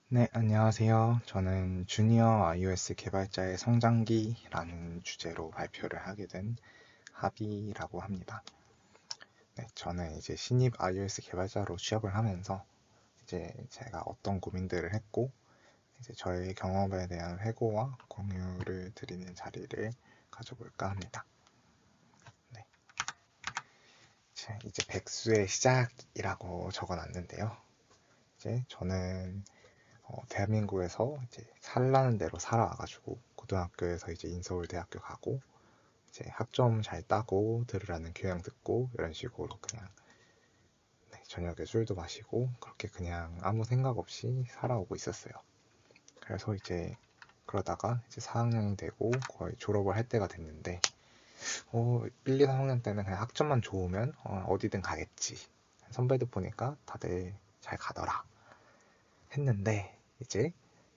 네, 안녕하세요. 저는 주니어 iOS 개발자의 성장기라는 주제로 발표를 하게 된 하비라고 합니다. 네, 저는 이제 신입 iOS 개발자로 취업을 하면서 이제 제가 어떤 고민들을 했고, 이제 저의 경험에 대한 회고와 공유를 드리는 자리를 가져볼까 합니다. 네, 이제 백수의 시작이라고 적어놨는데요. 이제 저는 대한민국에서 이제 살라는 대로 살아와가지고 고등학교에서 이제 인서울대학교 가고 이제 학점 잘 따고 들으라는 교양 듣고 이런 식으로 그냥 네, 저녁에 술도 마시고 그렇게 그냥 아무 생각 없이 살아오고 있었어요. 그래서 이제 그러다가 이제 4학년이 되고 거의 졸업을 할 때가 됐는데 1, 2, 3학년 때는 그냥 학점만 좋으면 어디든 가겠지. 선배들 보니까 다들 잘 가더라 했는데 이제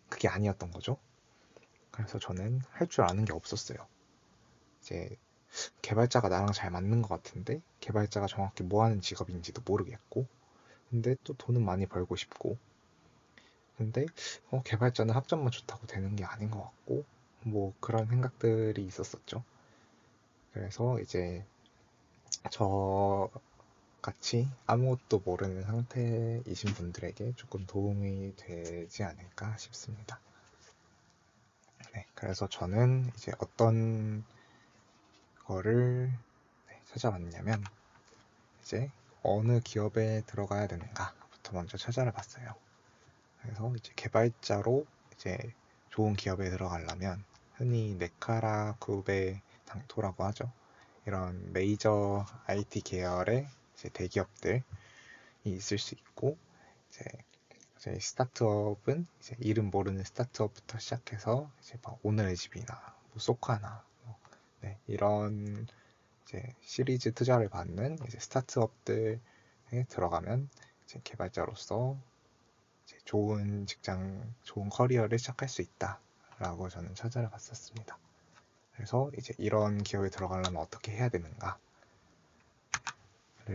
그게 아니었던 거죠. 그래서 저는 할 줄 아는 게 없었어요. 이제 개발자가 나랑 잘 맞는 것 같은데 개발자가 정확히 뭐 하는 직업인지도 모르겠고 근데 또 돈은 많이 벌고 싶고 근데 개발자는 학점만 좋다고 되는 게 아닌 것 같고 뭐 그런 생각들이 있었었죠. 그래서 이제 저 같이 아무것도 모르는 상태이신 분들에게 조금 도움이 되지 않을까 싶습니다. 네, 그래서 저는 이제 어떤 거를 찾아봤냐면 이제 어느 기업에 들어가야 되는가부터 먼저 찾아를 봤어요. 그래서 이제 개발자로 이제 좋은 기업에 들어가려면 흔히 네카라 구베 당토라고 하죠. 이런 메이저 IT 계열의 이제 대기업들이 있을 수 있고 이제 스타트업은 이제 이름 모르는 스타트업부터 시작해서 이제 막 오늘의 집이나 뭐 소카나 네, 이런 이제 시리즈 투자를 받는 이제 스타트업들에 들어가면 이제 개발자로서 이제 좋은 직장, 좋은 커리어를 시작할 수 있다라고 저는 찾아를 봤었습니다. 그래서 이제 이런 기업에 들어가려면 어떻게 해야 되는가를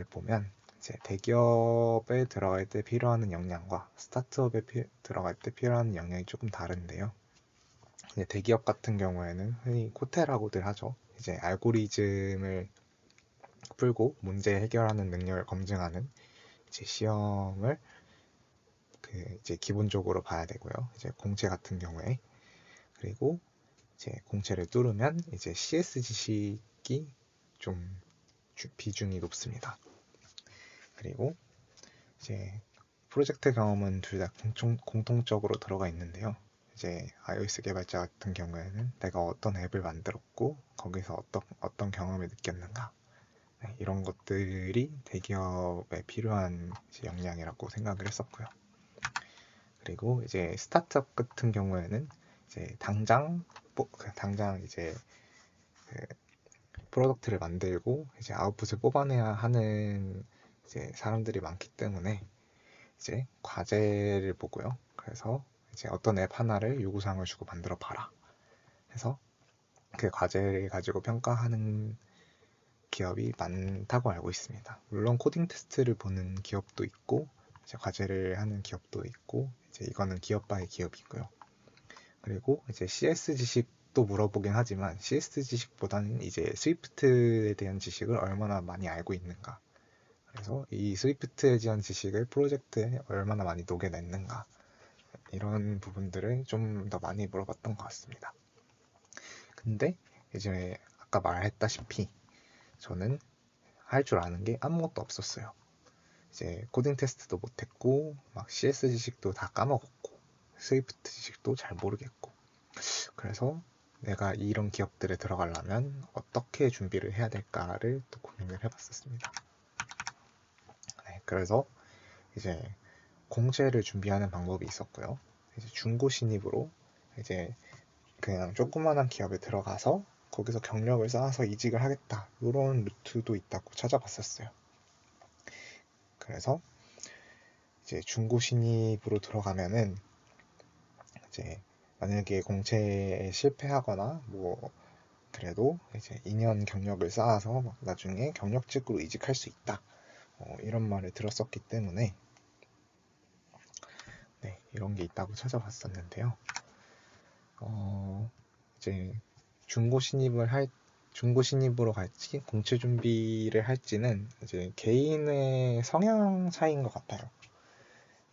보면 이제 대기업에 들어갈 때 필요한 역량과 스타트업에 들어갈 때 필요한 역량이 조금 다른데요. 이제 대기업 같은 경우에는 흔히 코테라고들 하죠. 이제 알고리즘을 풀고 문제 해결하는 능력을 검증하는 이제 시험을 이제 기본적으로 봐야 되고요. 이제 공채 같은 경우에 그리고 이제 공채를 뚫으면 이제 CS 지식이 좀 비중이 높습니다. 그리고 이제 프로젝트 경험은 둘 다 공통적으로 들어가 있는데요. 이제 iOS 개발자 같은 경우에는 내가 어떤 앱을 만들었고 거기서 어떤 경험을 느꼈는가 네, 이런 것들이 대기업에 필요한 역량이라고 생각을 했었고요. 그리고 이제 스타트업 같은 경우에는 이제 당장 이제 그 프로덕트를 만들고 이제 아웃풋을 뽑아내야 하는 이제 사람들이 많기 때문에 이제 과제를 보고요. 그래서 이제 어떤 앱 하나를 요구사항을 주고 만들어 봐라. 해서 그 과제를 가지고 평가하는 기업이 많다고 알고 있습니다. 물론 코딩 테스트를 보는 기업도 있고 이제 과제를 하는 기업도 있고 이제 이거는 기업 바이 기업이고요. 그리고 이제 CS 지식도 물어보긴 하지만 CS 지식보다는 이제 스위프트에 대한 지식을 얼마나 많이 알고 있는가. 그래서 이 스위프트에 대한 지식을 프로젝트에 얼마나 많이 녹여냈는가. 이런 부분들을 좀 더 많이 물어봤던 것 같습니다. 근데 이제 아까 말했다시피 저는 할 줄 아는 게 아무것도 없었어요. 이제 코딩 테스트도 못했고 막 CS 지식도 다 까먹었고 스위프트 지식도 잘 모르겠고 그래서 내가 이런 기업들에 들어가려면 어떻게 준비를 해야 될까를 또 고민을 해봤었습니다. 네, 그래서 이제 공채를 준비하는 방법이 있었고요. 이제 중고 신입으로 이제 그냥 조그만한 기업에 들어가서 거기서 경력을 쌓아서 이직을 하겠다 이런 루트도 있다고 찾아봤었어요. 그래서 이제 중고 신입으로 들어가면은 이제 만약에 공채에 실패하거나 뭐 그래도 이제 2년 경력을 쌓아서 나중에 경력직으로 이직할 수 있다. 이런 말을 들었었기 때문에 네, 이런 게 있다고 찾아봤었는데요. 이제 중고 신입으로 갈지 공채 준비를 할지는 이제 개인의 성향 차이인 것 같아요.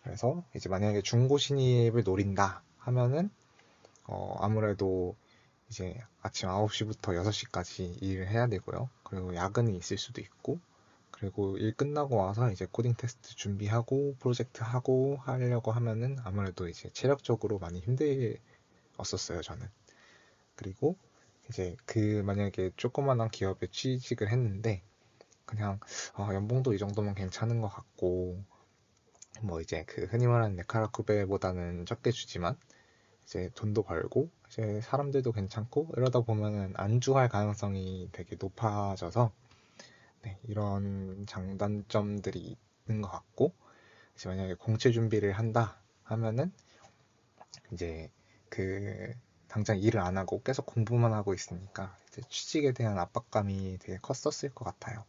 그래서 이제 만약에 중고 신입을 노린다 하면은 아무래도 이제 아침 9시부터 6시까지 일을 해야 되고요. 그리고 야근이 있을 수도 있고, 그리고 일 끝나고 와서 이제 코딩 테스트 준비하고 프로젝트 하고 하려고 하면은 아무래도 이제 체력적으로 많이 힘들었었어요, 저는. 그리고 이제 만약에 조그만한 기업에 취직을 했는데 그냥 연봉도 이 정도면 괜찮은 것 같고, 뭐 이제 흔히 말하는 네카라쿠베보다는 적게 주지만 이제 돈도 벌고 이제 사람들도 괜찮고 이러다 보면은 안주할 가능성이 되게 높아져서, 네, 이런 장단점들이 있는 것 같고, 이제 만약에 공채 준비를 한다 하면은 이제 당장 일을 안 하고 계속 공부만 하고 있으니까 이제 취직에 대한 압박감이 되게 컸었을 것 같아요.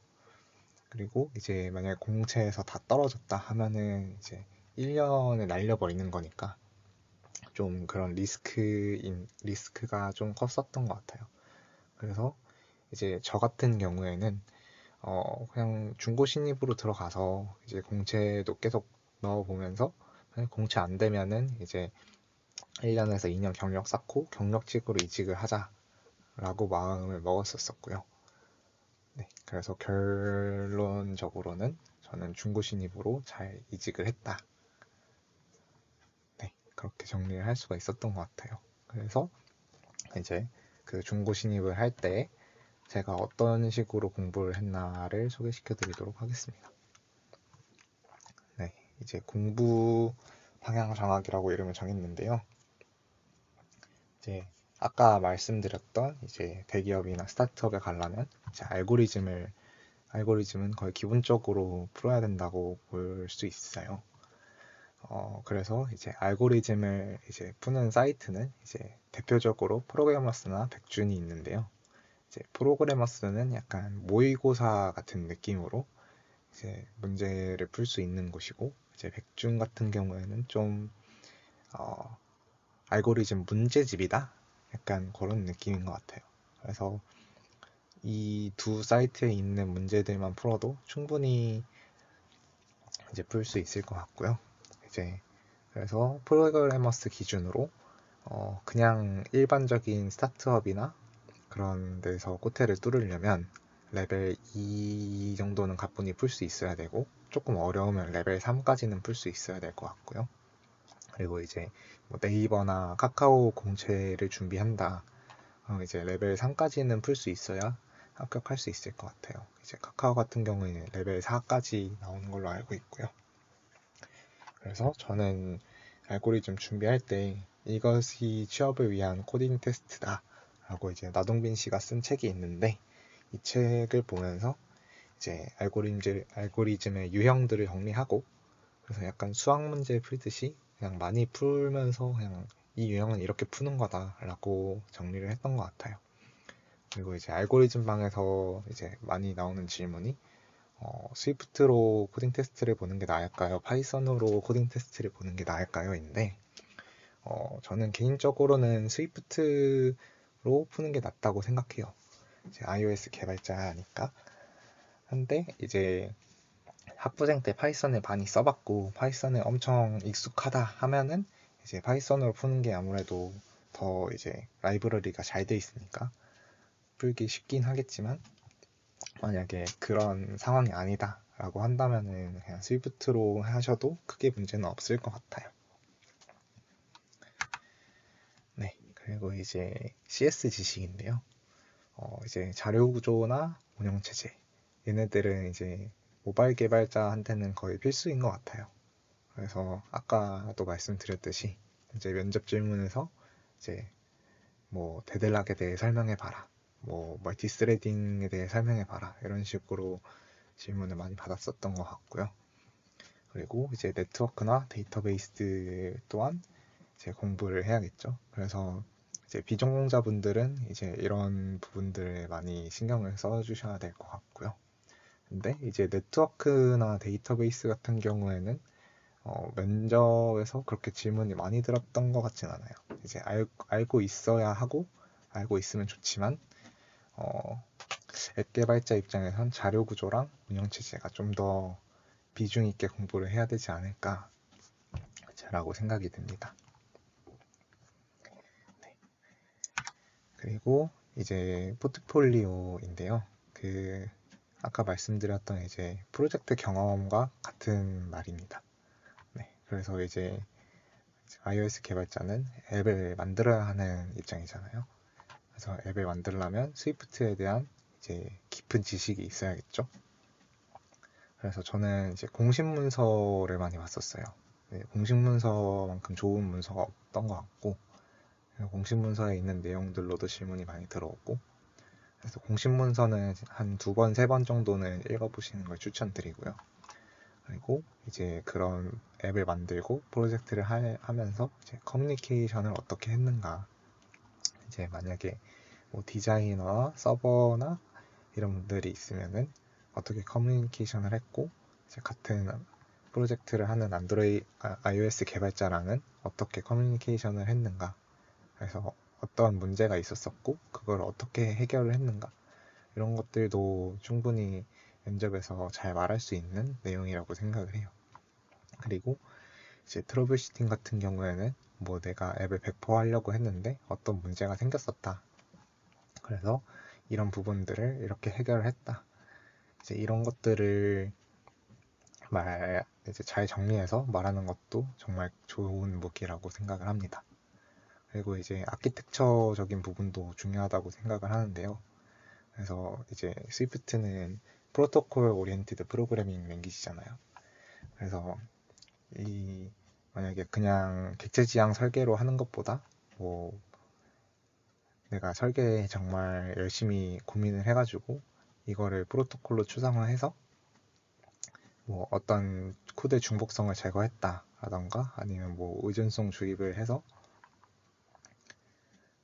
그리고 이제 만약에 공채에서 다 떨어졌다 하면은 이제 1년을 날려버리는 거니까 좀 그런 리스크가 좀 컸었던 것 같아요. 그래서 이제 저 같은 경우에는 그냥 중고 신입으로 들어가서 이제 공채도 계속 넣어보면서 공채 안 되면은 이제 1년에서 2년 경력 쌓고 경력직으로 이직을 하자라고 마음을 먹었었고요. 네, 그래서 결론적으로는 저는 중고 신입으로 잘 이직을 했다. 네, 그렇게 정리를 할 수가 있었던 것 같아요. 그래서 이제 중고 신입을 할 때 제가 어떤 식으로 공부를 했나를 소개시켜 드리도록 하겠습니다. 네, 이제 공부 방향 정하기라고 이름을 정했는데요. 이제 아까 말씀드렸던 이제 대기업이나 스타트업에 가려면 이제 알고리즘은 거의 기본적으로 풀어야 된다고 볼 수 있어요. 그래서 이제 알고리즘을 이제 푸는 사이트는 이제 대표적으로 프로그래머스나 백준이 있는데요. 이제 프로그래머스는 약간 모의고사 같은 느낌으로 이제 문제를 풀 수 있는 곳이고, 이제 백준 같은 경우에는 좀 어, 알고리즘 문제집이다, 약간 그런 느낌인 것 같아요. 그래서 이 두 사이트에 있는 문제들만 풀어도 충분히 이제 풀 수 있을 것 같고요. 이제 그래서 프로그래머스 기준으로 그냥 일반적인 스타트업이나 그런 데서 꼬태를 뚫으려면 레벨 2 정도는 가뿐히 풀 수 있어야 되고, 조금 어려우면 레벨 3까지는 풀 수 있어야 될 것 같고요. 그리고 이제 뭐 네이버나 카카오 공채를 준비한다, 이제 레벨 3까지는 풀 수 있어야 합격할 수 있을 것 같아요. 이제 카카오 같은 경우에는 레벨 4까지 나오는 걸로 알고 있고요. 그래서 저는 알고리즘 준비할 때 이것이 취업을 위한 코딩 테스트다 라고 이제 나동빈 씨가 쓴 책이 있는데, 이 책을 보면서 이제 알고리즘의 유형들을 정리하고, 그래서 약간 수학 문제 풀듯이 그냥 많이 풀면서 그냥 이 유형은 이렇게 푸는 거다라고 정리를 했던 것 같아요. 그리고 이제 알고리즘 방에서 이제 많이 나오는 질문이 스위프트로 코딩 테스트를 보는 게 나을까요? 파이썬으로 코딩 테스트를 보는 게 나을까요? 인데 저는 개인적으로는 스위프트로 푸는 게 낫다고 생각해요. 이제 iOS 개발자니까. 한데 이제 학부생 때 파이썬을 많이 써봤고 파이썬에 엄청 익숙하다 하면은 이제 파이썬으로 푸는 게 아무래도 더 이제 라이브러리가 잘 돼 있으니까 풀기 쉽긴 하겠지만, 만약에 그런 상황이 아니다 라고 한다면은 그냥 스위프트로 하셔도 크게 문제는 없을 것 같아요. 네, 그리고 이제 CS 지식인데요. 이제 자료 구조나 운영 체제, 얘네들은 이제 모바일 개발자한테는 거의 필수인 것 같아요. 그래서 아까도 말씀드렸듯이 이제 면접 질문에서 이제 뭐 데들락에 대해 설명해 봐라, 뭐 멀티 스레딩에 대해 설명해 봐라, 이런 식으로 질문을 많이 받았었던 것 같고요. 그리고 이제 네트워크나 데이터베이스 또한 이제 공부를 해야겠죠. 그래서 이제 비전공자분들은 이제 이런 부분들에 많이 신경을 써주셔야 될 것 같고요. 근데 이제 네트워크나 데이터베이스 같은 경우에는 면접에서 그렇게 질문이 많이 들었던 것 같진 않아요. 이제 알고 있어야 하고 알고 있으면 좋지만 앱 개발자 입장에선 자료 구조랑 운영 체제가 좀 더 비중 있게 공부를 해야 되지 않을까라고 생각이 듭니다. 네. 그리고 이제 포트폴리오인데요. 아까 말씀드렸던 이제 프로젝트 경험과 같은 말입니다. 네, 그래서 이제 iOS 개발자는 앱을 만들어야 하는 입장이잖아요. 그래서 앱을 만들려면 스위프트에 대한 이제 깊은 지식이 있어야겠죠. 그래서 저는 이제 공식 문서를 많이 봤었어요. 네, 공식 문서만큼 좋은 문서가 없던 것 같고, 공식 문서에 있는 내용들로도 질문이 많이 들어오고, 그래서 공식 문서는 한 2번, 3번 정도는 읽어보시는 걸 추천드리고요. 그리고 이제 그런 앱을 만들고 프로젝트를 하면서 이제 커뮤니케이션을 어떻게 했는가. 이제 만약에 뭐 디자이너나 서버나 이런 분들이 있으면은 어떻게 커뮤니케이션을 했고, 이제 같은 프로젝트를 하는 iOS 개발자랑은 어떻게 커뮤니케이션을 했는가. 그래서 어떤 문제가 있었었고, 그걸 어떻게 해결을 했는가. 이런 것들도 충분히 면접에서 잘 말할 수 있는 내용이라고 생각을 해요. 그리고 이제 트러블 슈팅 같은 경우에는 뭐 내가 앱을 배포하려고 했는데 어떤 문제가 생겼었다. 그래서 이런 부분들을 이렇게 해결을 했다. 이제 이런 것들을 이제 잘 정리해서 말하는 것도 정말 좋은 무기라고 생각을 합니다. 그리고 이제 아키텍처적인 부분도 중요하다고 생각을 하는데요. 그래서 이제 스위프트는 프로토콜 오리엔티드 프로그래밍 랭귀지잖아요. 그래서 만약에 그냥 객체 지향 설계로 하는 것보다 뭐 내가 설계에 정말 열심히 고민을 해가지고 이거를 프로토콜로 추상화해서 뭐 어떤 코드 중복성을 제거했다라던가 아니면 뭐 의존성 주입을 해서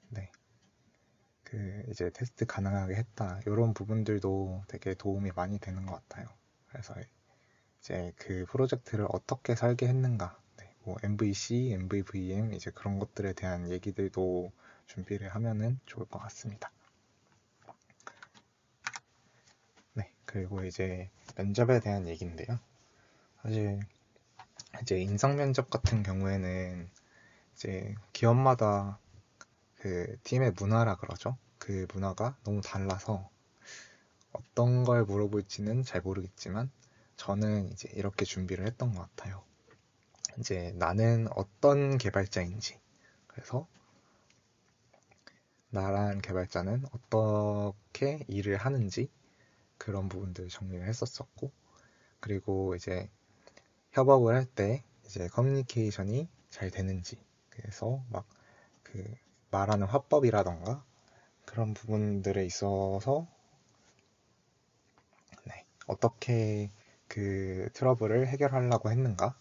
네, 이제 테스트 가능하게 했다. 이런 부분들도 되게 도움이 많이 되는 것 같아요. 그래서 이제 그 프로젝트를 어떻게 설계했는가, 네, 뭐 MVC, MVVM 이제 그런 것들에 대한 얘기들도 준비를 하면은 좋을 것 같습니다. 네, 그리고 이제 면접에 대한 얘기인데요. 사실 이제 인성 면접 같은 경우에는 이제 기업마다 그 팀의 문화라 그러죠. 그 문화가 너무 달라서 어떤 걸 물어볼지는 잘 모르겠지만 저는 이제 이렇게 준비를 했던 것 같아요. 이제 나는 어떤 개발자인지, 그래서 나란 개발자는 어떻게 일을 하는지 그런 부분들 정리를 했었었고, 그리고 이제 협업을 할 때 이제 커뮤니케이션이 잘 되는지, 그래서 막 그 말하는 화법이라던가 그런 부분들에 있어서 네, 어떻게 그 트러블을 해결하려고 했는가,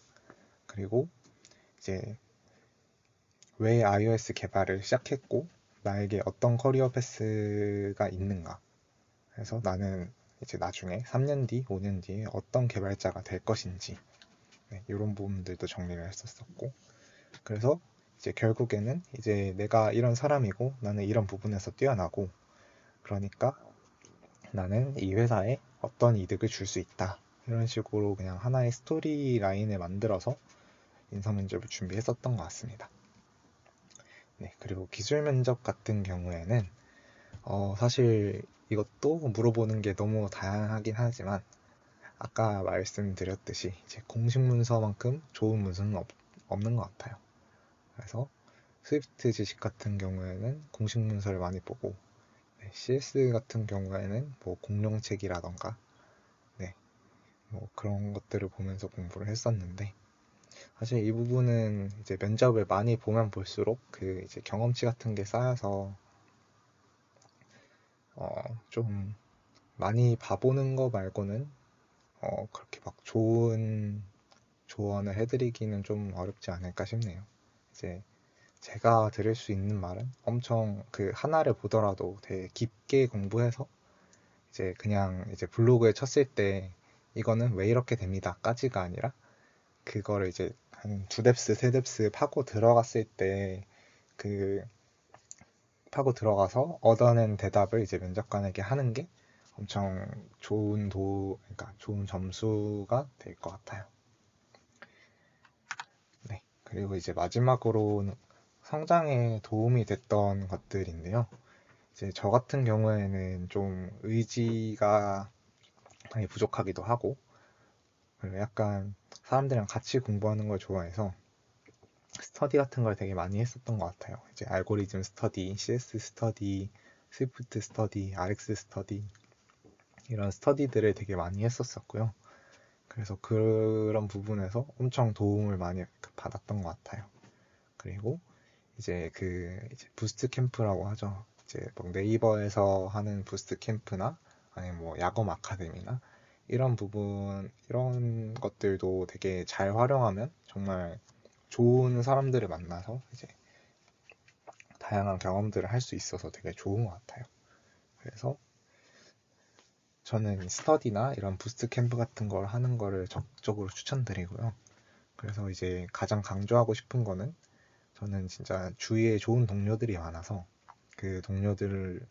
그리고 이제 왜 iOS 개발을 시작했고 나에게 어떤 커리어 패스가 있는가. 그래서 나는 이제 나중에 3년 뒤, 5년 뒤에 어떤 개발자가 될 것인지 네, 이런 부분들도 정리를 했었었고, 그래서 이제 결국에는 이제 내가 이런 사람이고 나는 이런 부분에서 뛰어나고 그러니까 나는 이 회사에 어떤 이득을 줄 수 있다. 이런 식으로 그냥 하나의 스토리 라인을 만들어서 인사 면접을 준비했었던 것 같습니다. 네, 그리고 기술 면접 같은 경우에는 사실 이것도 물어보는 게 너무 다양하긴 하지만 아까 말씀드렸듯이 이제 공식 문서만큼 좋은 문서는 없는 것 같아요. 그래서 스위프트 지식 같은 경우에는 공식 문서를 많이 보고 네, CS 같은 경우에는 뭐 공룡책이라던가 네, 뭐 그런 것들을 보면서 공부를 했었는데 사실 이 부분은 이제 면접을 많이 보면 볼수록 그 이제 경험치 같은 게 쌓여서 좀 많이 봐보는 거 말고는 그렇게 막 좋은 조언을 해드리기는 좀 어렵지 않을까 싶네요. 이제 제가 드릴 수 있는 말은 엄청 그 하나를 보더라도 되게 깊게 공부해서 이제 그냥 이제 블로그에 쳤을 때 이거는 왜 이렇게 됩니다까지가 아니라 그거를 이제 한 두 뎁스, 세 뎁스 파고 들어갔을 때 그 파고 들어가서 얻어낸 대답을 이제 면접관에게 하는 게 엄청 그러니까 좋은 점수가 될 것 같아요. 네. 그리고 이제 마지막으로 성장에 도움이 됐던 것들인데요. 이제 저 같은 경우에는 좀 의지가 많이 부족하기도 하고, 그리고 약간 사람들이랑 같이 공부하는 걸 좋아해서 스터디 같은 걸 되게 많이 했었던 것 같아요. 이제 알고리즘 스터디, CS 스터디, 스위프트 스터디, RX 스터디 이런 스터디들을 되게 많이 했었었고요. 그래서 그런 부분에서 엄청 도움을 많이 받았던 것 같아요. 그리고 이제 부스트 캠프라고 하죠. 이제 막 네이버에서 하는 부스트 캠프나 아니면 뭐 야검 아카데미나 이런 것들도 되게 잘 활용하면 정말 좋은 사람들을 만나서 이제 다양한 경험들을 할 수 있어서 되게 좋은 것 같아요. 그래서 저는 스터디나 이런 부스트 캠프 같은 걸 하는 거를 적극적으로 추천드리고요. 그래서 이제 가장 강조하고 싶은 거는 저는 진짜 주위에 좋은 동료들이 많아서 그 동료들에게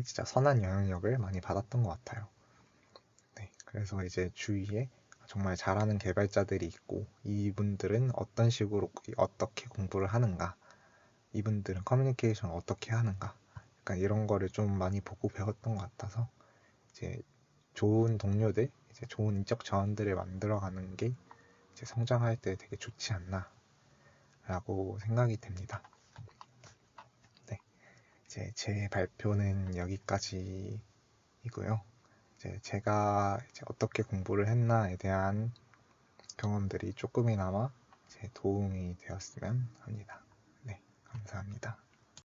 진짜 선한 영향력을 많이 받았던 것 같아요. 네, 그래서 이제 주위에 정말 잘하는 개발자들이 있고 이분들은 어떤 식으로 어떻게 공부를 하는가, 이분들은 커뮤니케이션 어떻게 하는가, 약간 이런 거를 좀 많이 보고 배웠던 것 같아서 이제 좋은 동료들, 이제 좋은 인적 자원들을 만들어가는 게 이제 성장할 때 되게 좋지 않나라고 생각이 됩니다. 네, 이제 제 발표는 여기까지이고요. 이제 제가 이제 어떻게 공부를 했나에 대한 경험들이 조금이나마 제 도움이 되었으면 합니다. 네, 감사합니다.